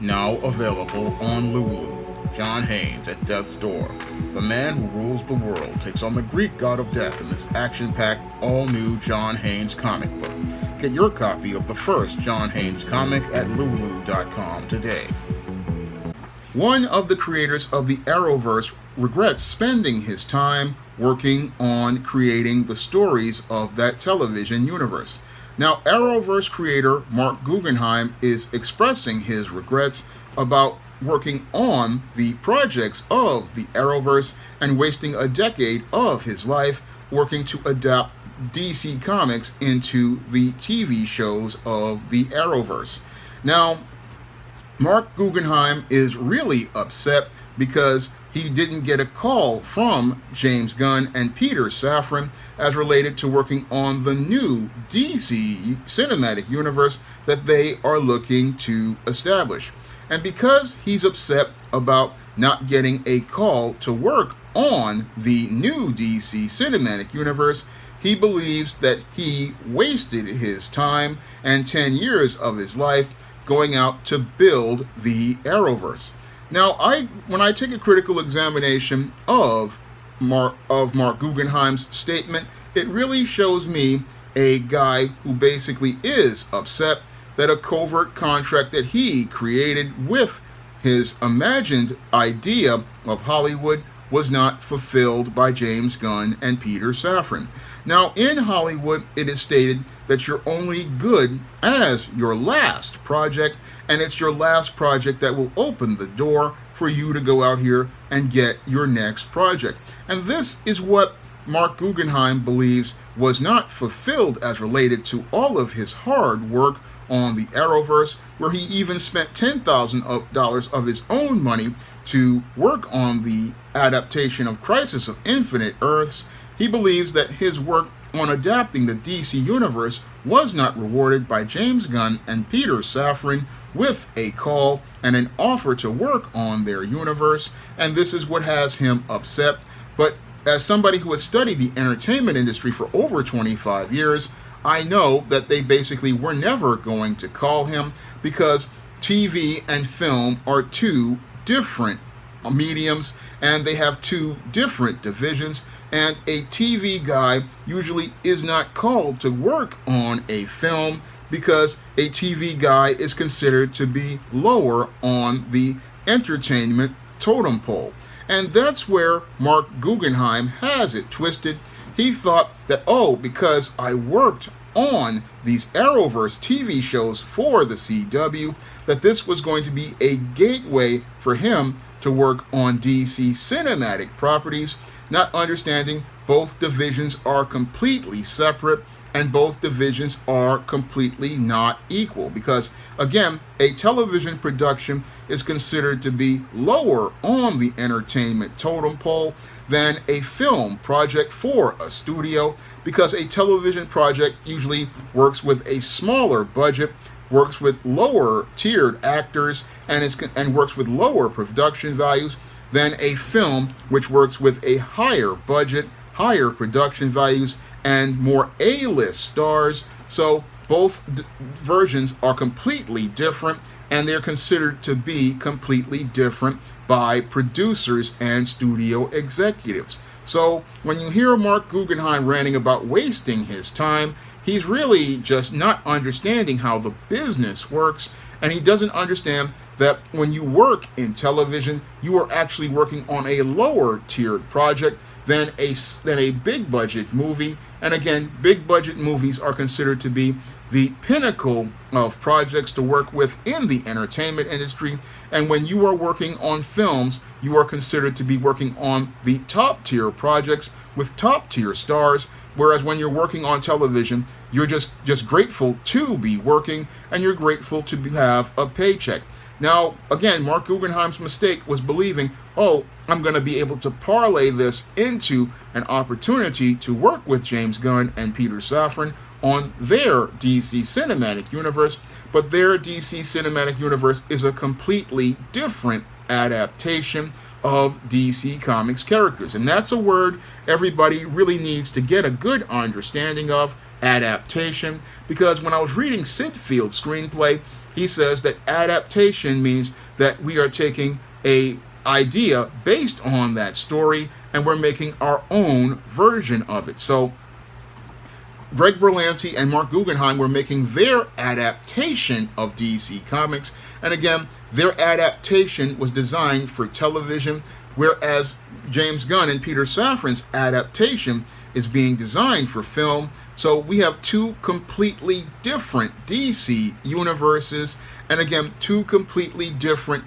Now available on Lulu. John Haynes at Death's Door. The man who rules the world takes on the Greek god of death in this action-packed, all-new John Haynes comic book. Get your copy of the first John Haynes comic at lulu.com today. One of the creators of the Arrowverse regrets spending his time working on creating the stories of that television universe. Now, Arrowverse creator Marc Guggenheim is expressing his regrets about working on the projects of the Arrowverse and wasting a decade of his life working to adapt DC Comics into the TV shows of the Arrowverse. Now, Marc Guggenheim is really upset because he didn't get a call from James Gunn and Peter Safran as related to working on the new DC cinematic universe that they are looking to establish. And because he's upset about not getting a call to work on the new DC cinematic universe, he believes that he wasted his time and 10 years of his life going out to build the Arrowverse. Now, when I take a critical examination of Marc Guggenheim's statement, it really shows me a guy who basically is upset that a covert contract that he created with his imagined idea of Hollywood was not fulfilled by James Gunn and Peter Safran. Now, in Hollywood, it is stated that you're only good as your last project, and it's your last project that will open the door for you to go out here and get your next project. And this is what Marc Guggenheim believes was not fulfilled as related to all of his hard work on the Arrowverse, where he even spent $10,000 of his own money to work on the adaptation of Crisis of Infinite Earths. He believes that his work on adapting the DC Universe was not rewarded by James Gunn and Peter Safran with a call and an offer to work on their universe, and this is what has him upset. But as somebody who has studied the entertainment industry for over 25 years, I know that they basically were never going to call him because TV and film are two different mediums and they have two different divisions, and a TV guy usually is not called to work on a film because a TV guy is considered to be lower on the entertainment totem pole. And that's where Marc Guggenheim has it twisted. He thought that, because I worked on these Arrowverse TV shows for the CW, that this was going to be a gateway for him to work on DC cinematic properties, not understanding both divisions are completely separate and both divisions are completely not equal. Because, again, a television production is considered to be lower on the entertainment totem pole than a film project for a studio, because a television project usually works with a smaller budget, works with lower tiered actors, and works with lower production values than a film which works with a higher budget, higher production values, and more A-list stars. So both versions are completely different, and they're considered to be completely different by producers and studio executives. So when you hear Marc Guggenheim ranting about wasting his time, he's really just not understanding how the business works, and he doesn't understand that when you work in television, you are actually working on a lower tiered project than a big budget movie. And again, big budget movies are considered to be the pinnacle of projects to work with in the entertainment industry. And when you are working on films, you are considered to be working on the top tier projects with top tier stars. Whereas when you're working on television, you're just grateful to be working, and you're grateful to have a paycheck. Now, again, Marc Guggenheim's mistake was believing, I'm going to be able to parlay this into an opportunity to work with James Gunn and Peter Safran on their DC cinematic universe, but their DC cinematic universe is a completely different adaptation of DC Comics characters. And that's a word everybody really needs to get a good understanding of, adaptation, because when I was reading Sid Field's screenplay, he says that adaptation means that we are taking a idea based on that story and we're making our own version of it. So Greg Berlanti and Marc Guggenheim were making their adaptation of DC Comics, and again, their adaptation was designed for television, whereas James Gunn and Peter Safran's adaptation is being designed for film. So we have two completely different DC universes, and again, two completely different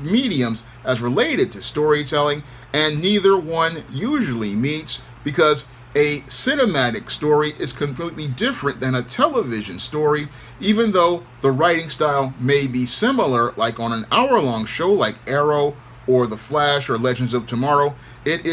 mediums as related to storytelling, and neither one usually meets, because a cinematic story is completely different than a television story, even though the writing style may be similar, like on an hour-long show like Arrow or The Flash or Legends of Tomorrow. It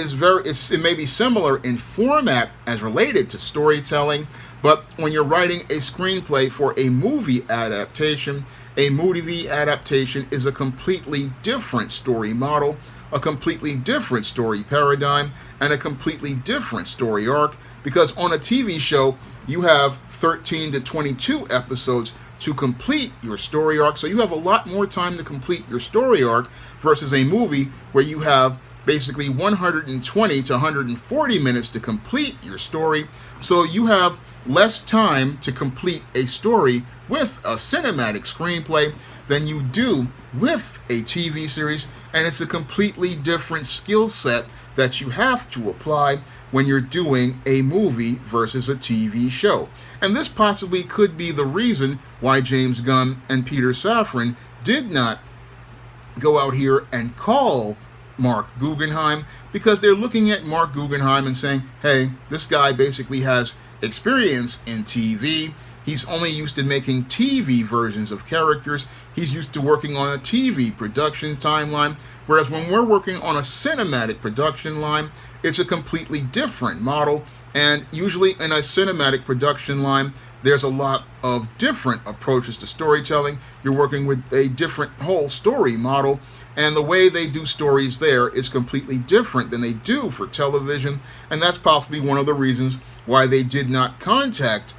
may be similar in format as related to storytelling, but when you're writing a screenplay for a movie adaptation is a completely different story model, a completely different story paradigm, and a completely different story arc, because on a TV show, you have 13 to 22 episodes to complete your story arc, so you have a lot more time to complete your story arc versus a movie where you have basically 120 to 140 minutes to complete your story, so you have less time to complete a story with a cinematic screenplay than you do with a TV series, and it's a completely different skill set that you have to apply when you're doing a movie versus a TV show. And this possibly could be the reason why James Gunn and Peter Safran did not go out here and call Marc Guggenheim, because they're looking at Marc Guggenheim and saying, hey, this guy basically has experience in TV. He's only used to making TV versions of characters. He's used to working on a TV production timeline. Whereas when we're working on a cinematic production line, it's a completely different model. And usually in a cinematic production line, there's a lot of different approaches to storytelling. You're working with a different whole story model. And the way they do stories there is completely different than they do for television. And that's possibly one of the reasons why they did not contact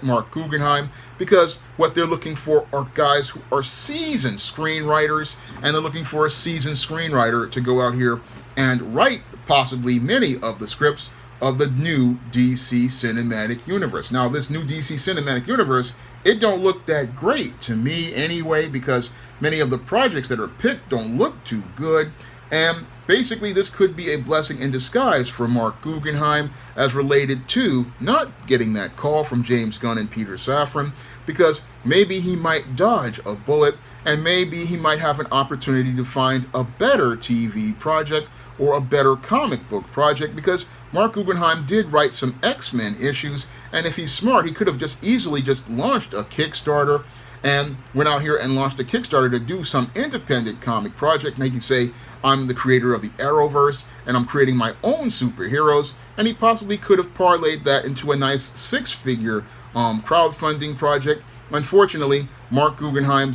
Marc Guggenheim, because what they're looking for are guys who are seasoned screenwriters, and they're looking for a seasoned screenwriter to go out here and write possibly many of the scripts of the new DC Cinematic Universe. Now, this new DC Cinematic Universe, it don't look that great to me anyway, because many of the projects that are picked don't look too good, and basically this could be a blessing in disguise for Marc Guggenheim as related to not getting that call from James Gunn and Peter Safran, because maybe he might dodge a bullet, and maybe he might have an opportunity to find a better TV project or a better comic book project, because Marc Guggenheim did write some X-Men issues, and if he's smart, he could have just easily just launched a Kickstarter and went out here and launched a Kickstarter to do some independent comic project. And he could say, I'm the creator of the Arrowverse, and I'm creating my own superheroes, and he possibly could have parlayed that into a nice six-figure crowdfunding project. Unfortunately, Marc Guggenheim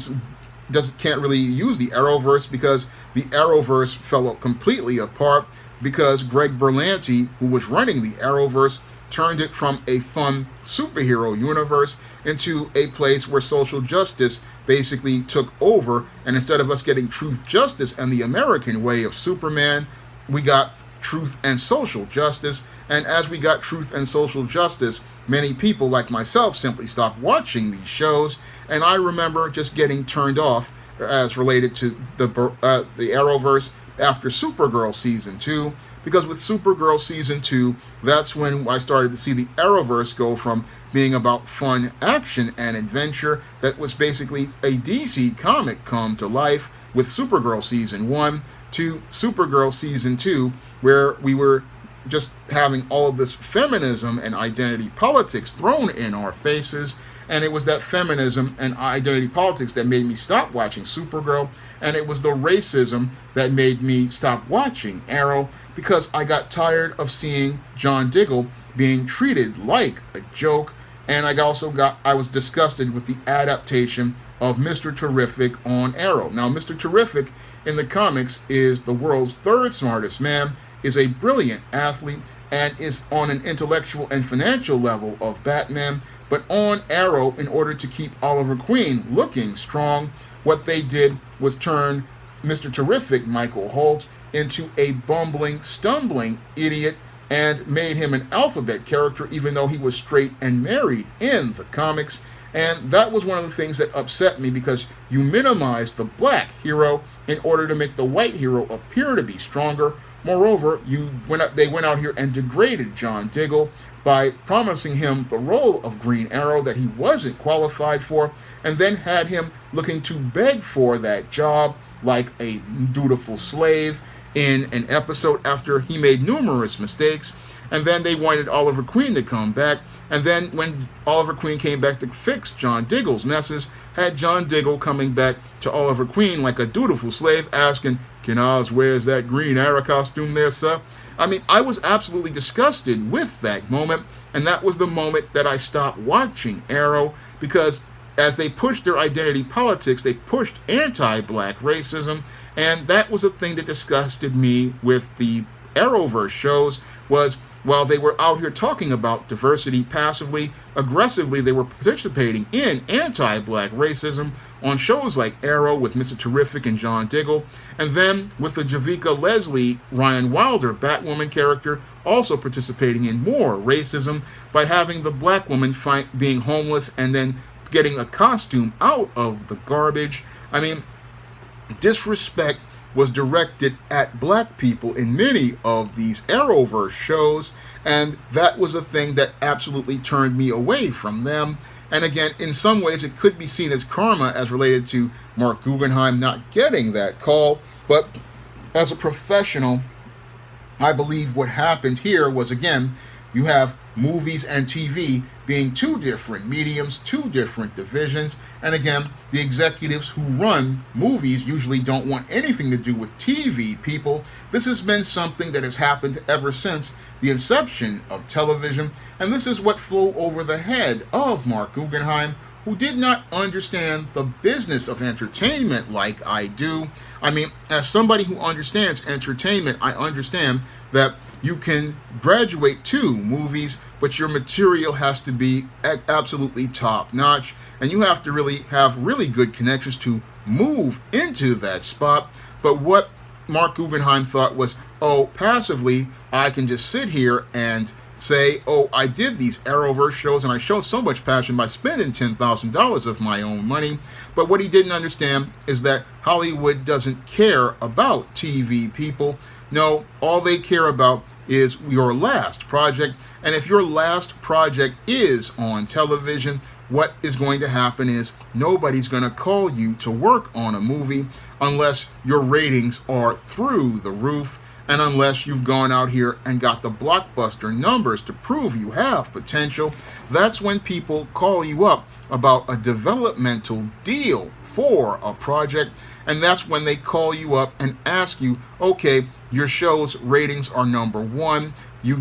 can't really use the Arrowverse, because the Arrowverse fell completely apart, because Greg Berlanti, who was running the Arrowverse, turned it from a fun superhero universe into a place where social justice basically took over, and instead of us getting truth, justice, and the American way of Superman, we got truth and social justice. And as we got truth and social justice, many people like myself simply stopped watching these shows, and I remember just getting turned off as related to the Arrowverse after Supergirl Season 2, because with Supergirl Season 2, that's when I started to see the Arrowverse go from being about fun action and adventure that was basically a DC comic come to life with Supergirl Season 1 to Supergirl Season 2, where we were just having all of this feminism and identity politics thrown in our faces. And it was that feminism and identity politics that made me stop watching Supergirl, and it was the racism that made me stop watching Arrow, because I got tired of seeing John Diggle being treated like a joke, and I was disgusted with the adaptation of Mr. Terrific on Arrow. Now, Mr. Terrific in the comics is the world's third smartest man. is a brilliant athlete and is on an intellectual and financial level of Batman, but on Arrow, in order to keep Oliver Queen looking strong, what they did was turn Mr. Terrific, Michael Holt, into a bumbling, stumbling idiot and made him an alphabet character, even though he was straight and married in the comics. And that was one of the things that upset me, because you minimized the black hero in order to make the white hero appear to be stronger. Moreover, they went out here and degraded John Diggle by promising him the role of Green Arrow that he wasn't qualified for, and then had him looking to beg for that job like a dutiful slave in an episode after he made numerous mistakes. And then they wanted Oliver Queen to come back, and then when Oliver Queen came back to fix John Diggle's messes, had John Diggle coming back to Oliver Queen like a dutiful slave, asking, "Can Oz wears that Green Arrow costume there, sir?" I mean, I was absolutely disgusted with that moment, and that was the moment that I stopped watching Arrow, because as they pushed their identity politics, they pushed anti-black racism, and that was a thing that disgusted me with the Arrowverse shows. Was while they were out here talking about diversity passively, aggressively, they were participating in anti-black racism on shows like Arrow with Mr. Terrific and John Diggle, and then with the Javicia Leslie, Ryan Wilder Batwoman character also participating in more racism by having the black woman being homeless and then getting a costume out of the garbage. I mean, disrespect was directed at black people in many of these Arrowverse shows, and that was a thing that absolutely turned me away from them. And again, in some ways, it could be seen as karma as related to Marc Guggenheim not getting that call, but as a professional, I believe what happened here was, again, you have movies and TV being two different mediums, two different divisions, and again, the executives who run movies usually don't want anything to do with TV people. This has been something that has happened ever since the inception of television, and this is what flew over the head of Marc Guggenheim, who did not understand the business of entertainment like I do. I mean, as somebody who understands entertainment, I understand that you can graduate to movies, but your material has to be absolutely top-notch, and you have to really have really good connections to move into that spot. But what Marc Guggenheim thought was, oh, passively, I can just sit here and say, oh, I did these Arrowverse shows and I showed so much passion by spending $10,000 of my own money. But what he didn't understand is that Hollywood doesn't care about TV people. No, all they care about is your last project. And if your last project is on television, what is going to happen is nobody's going to call you to work on a movie unless your ratings are through the roof, and unless you've gone out here and got the blockbuster numbers to prove you have potential. That's when people call you up about a developmental deal for a project, and that's when they call you up and ask you, okay, your show's ratings are number one, you're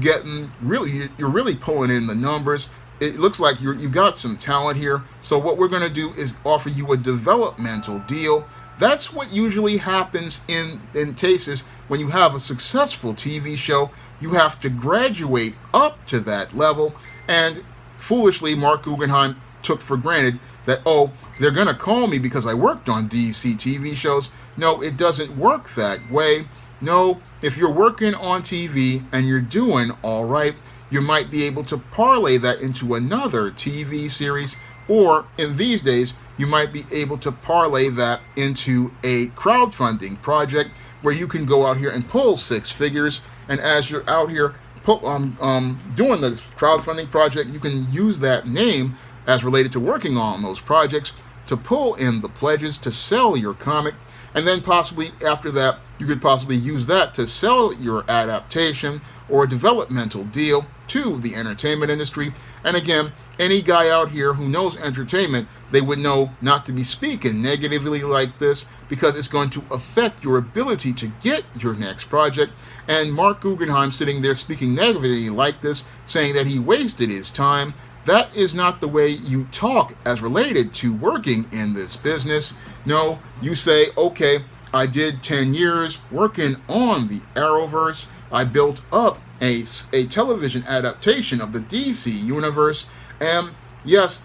really pulling in the numbers, it looks like you got some talent here, so what we're going to do is offer you a developmental deal. That's what usually happens in cases when you have a successful TV show. You have to graduate up to that level, and foolishly Marc Guggenheim took for granted that, oh, they're going to call me because I worked on DC TV shows. No, it doesn't work that way. No, if you're working on TV and you're doing all right, you might be able to parlay that into another TV series, or in these days, you might be able to parlay that into a crowdfunding project where you can go out here and pull six figures. And as you're out here doing this crowdfunding project, you can use that name as related to working on those projects to pull in the pledges to sell your comic. And then possibly after that, you could possibly use that to sell your adaptation or a developmental deal to the entertainment industry. And again, any guy out here who knows entertainment, they would know not to be speaking negatively like this, because it's going to affect your ability to get your next project. And Marc Guggenheim sitting there speaking negatively like this, saying that he wasted his time, that is not the way you talk as related to working in this business. No, you say, okay, I did 10 years working on the Arrowverse, I built up a television adaptation of the DC universe, and yes,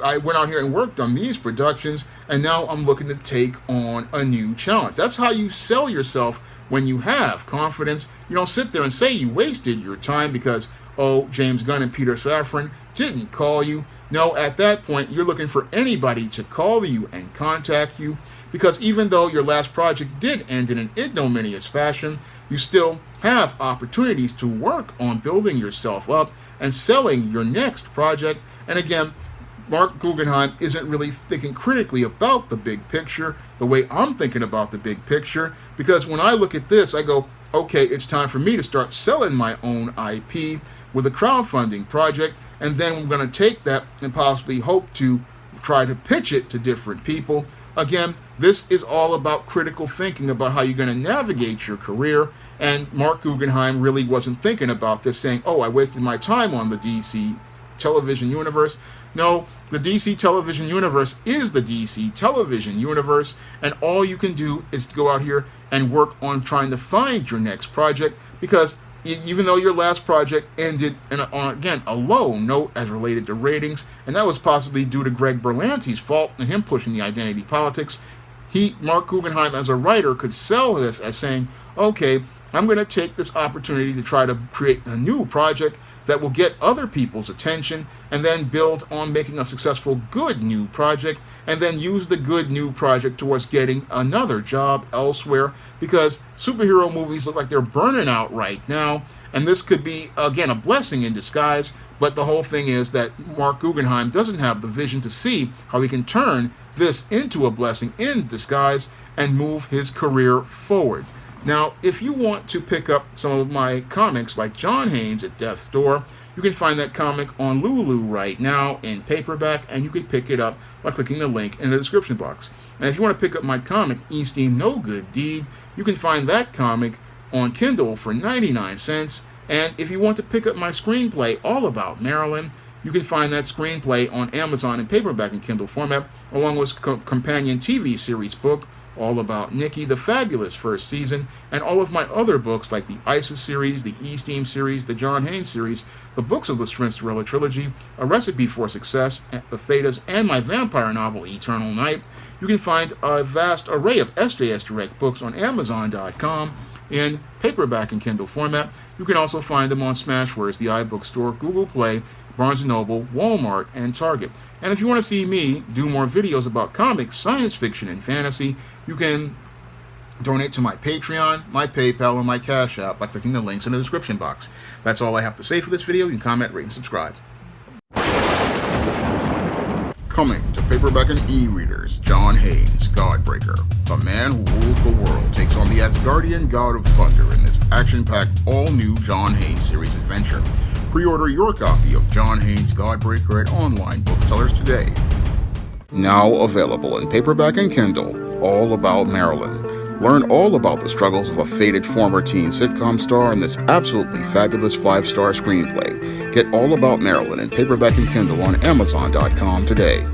I went out here and worked on these productions, and now I'm looking to take on a new challenge. That's how you sell yourself when you have confidence. You don't sit there and say you wasted your time because, oh, James Gunn and Peter Safran didn't call you. No, at that point, you're looking for anybody to call you and contact you, because even though your last project did end in an ignominious fashion, you still have opportunities to work on building yourself up and selling your next project. And again, Marc Guggenheim isn't really thinking critically about the big picture the way I'm thinking about the big picture, because when I look at this, I go, okay, it's time for me to start selling my own IP with a crowdfunding project, and then I'm going to take that and possibly hope to try to pitch it to different people. Again, this is all about critical thinking about how you're going to navigate your career, and Marc Guggenheim really wasn't thinking about this, saying, oh, I wasted my time on the DC television universe. No, the DC television universe is the DC television universe, and all you can do is go out here and work on trying to find your next project, because even though your last project ended on, again, a low note as related to ratings, and that was possibly due to Greg Berlanti's fault and him pushing the identity politics, Marc Guggenheim as a writer could sell this as saying, okay, I'm going to take this opportunity to try to create a new project that will get other people's attention, and then build on making a successful good new project, and then use the good new project towards getting another job elsewhere, because superhero movies look like they're burning out right now, and this could be, again, a blessing in disguise. But the whole thing is that Marc Guggenheim doesn't have the vision to see how he can turn this into a blessing in disguise and move his career forward. Now, if you want to pick up some of my comics like John Haynes at Death's Door, you can find that comic on Lulu right now in paperback, and you can pick it up by clicking the link in the description box. And if you want to pick up my comic, Esteem No Good Deed, you can find that comic on Kindle for 99 cents. And if you want to pick up my screenplay, All About Marilyn, you can find that screenplay on Amazon in paperback and Kindle format, along with companion TV series book, All About Nikki, the fabulous first season, and all of my other books like the ISIS series, the E-Steam series, the John Haynes series, the books of the Strinsterella trilogy, A Recipe for Success, the Thetas, and my vampire novel, Eternal Night. You can find a vast array of SJS Direct books on Amazon.com in paperback and Kindle format. You can also find them on Smashwords, the iBookstore, Google Play, Barnes & Noble, Walmart, and Target. And if you want to see me do more videos about comics, science fiction, and fantasy, you can donate to my Patreon, my PayPal, and my Cash App by clicking the links in the description box. That's all I have to say for this video. You can comment, rate, and subscribe. Coming to paperback and e-readers, John Haynes, Godbreaker. The man who rules the world takes on the Asgardian god of thunder in this action-packed, all-new John Haynes series adventure. Pre-order your copy of John Haynes, Godbreaker at online booksellers today. Now available in paperback and Kindle, All About Marilyn. Learn all about the struggles of a faded former teen sitcom star in this absolutely fabulous 5-star screenplay. Get All About Marilyn in paperback and Kindle on Amazon.com today.